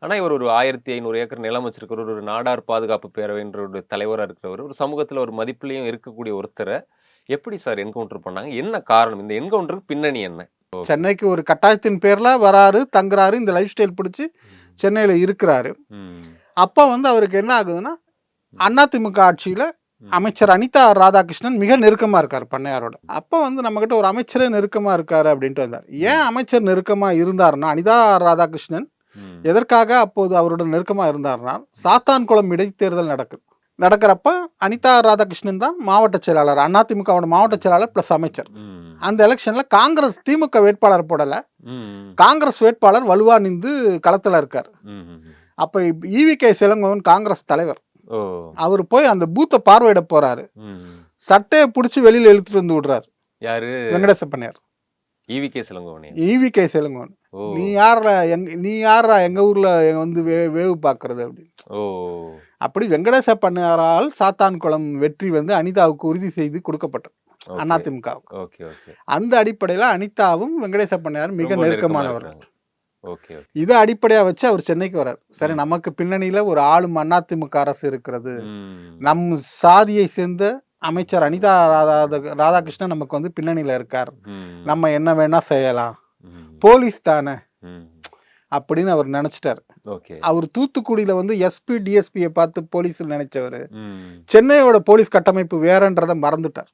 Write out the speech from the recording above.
ஆனா இவர் ஒரு 1500 ஏக்கர் நிலம் வச்சிருக்கிறவர், ஒரு நாடார் பாதுகாப்பு பேரவைன்ற ஒரு தலைவரா இருக்கிறவரு, ஒரு சமூகத்துல ஒரு மதிப்புலயும் இருக்கக்கூடிய ஒருத்தர, எப்படி சார் என்கவுண்டர் பண்ணாங்க? என்ன காரணம்? இந்த என்கவுண்டருக்கு பின்னணி என்ன? ஓகே. சென்னைக்கு ஒரு கட்டாயத்தின் பேர்ல வராரு, தங்குறாரு. இந்த லைஃப் ஸ்டைல் பிடிச்சு ம். சென்னையில இருக்கிறாரு. ம். அப்ப வந்து அவருக்கு என்ன ஆகுதுன்னா, அதிமுக ஆட்சியில ம். அமைச்சர் அனிதா ராதாகிருஷ்ணன் மிக நெருக்கமா இருக்காரு பண்ணையாரோட. அப்ப வந்து நம்மகிட்ட ஒரு அமைச்சரே நெருக்கமா இருக்காரு அப்படின்ட்டு வந்தார். ஏன் அமைச்சர் நெருக்கமா இருந்தாருன்னா, அனிதா ராதாகிருஷ்ணன் ம். எதற்காக அப்போது அவருடன் நெருக்கமா இருந்தார்னா, சாத்தான்குளம் இடைத்தேர்தல் நடக்கிறப்ப அனிதா ராதாகிருஷ்ணன் தான் மாவட்ட செயலாளர். அதிமுகவோட மாவட்ட செயலாளர் பிளஸ் அமைச்சர். ம். அந்த எலெக்ஷன்ல காங்கிரஸ் திமுக வேட்பாளர் போடல. ம். காங்கிரஸ் வேட்பாளர் வலுவா நின்று களத்துல இருக்காரு. ம்ஹ்ம். அப்ப ஈவி.கே. இளங்கோவன் காங்கிரஸ் தலைவர். ஓ! அவர் போய் அந்த பூத்த பார்வையிட போறாரு. ம். சட்டைய புடிச்சு வெளியில இழுத்துட்டு வந்து விடுறாரு யாரு? வெங்கடேச பண்ணையார். ஈ.வி.கே. சிலங்கோவனையா? ஈவி.கே. இளங்கோவன். ஓ! நீ யார்றா எங்க ஊர்ல வந்து வேவு பார்க்கறது அப்படின்னு. ஓ! அப்படி வெங்கடேச பண்ணையாரால் சாத்தான்குளம் வெற்றி வந்து அனிதாவுக்கு உறுதி செய்து கொடுக்கப்பட்டது. ஓகே. அதிமுகவுக்கு. Okay, okay. அந்த அடிப்படையில அனிதாவும் வெங்கடேச பண்ணையாரும் மிக ரொம்ப நெருக்கமா நெருக்கமானவர்கள். இருக்கிறாங்க. Okay, okay. இத அடிப்படையா வச்சு அவர் சென்னைக்கு வரார். சரி, ம். நமக்கு பின்னணியில ஒரு ஆளும் அதிமுக அரசு இருக்கிறது. ம். நம் சாதியை சேர்ந்த அமைச்சர் அனிதா ராதாகிருஷ்ணன் நமக்கு வந்து பின்னணியில இருக்கார். ம். நம்ம என்ன வேணா செய்யலாம். ம். போலீஸ் தானே ம். அப்படின்னு அவர் நினைச்சிட்டாரு. ஓகே. அவர் தூத்துக்குடியில வந்து எஸ்பி, டிஎஸ்பியை பார்த்து போலீஸ் நினைச்சவரு, ம். சென்னையோட போலீஸ் கட்டமைப்பு வேறன்றத மறந்துட்டார்.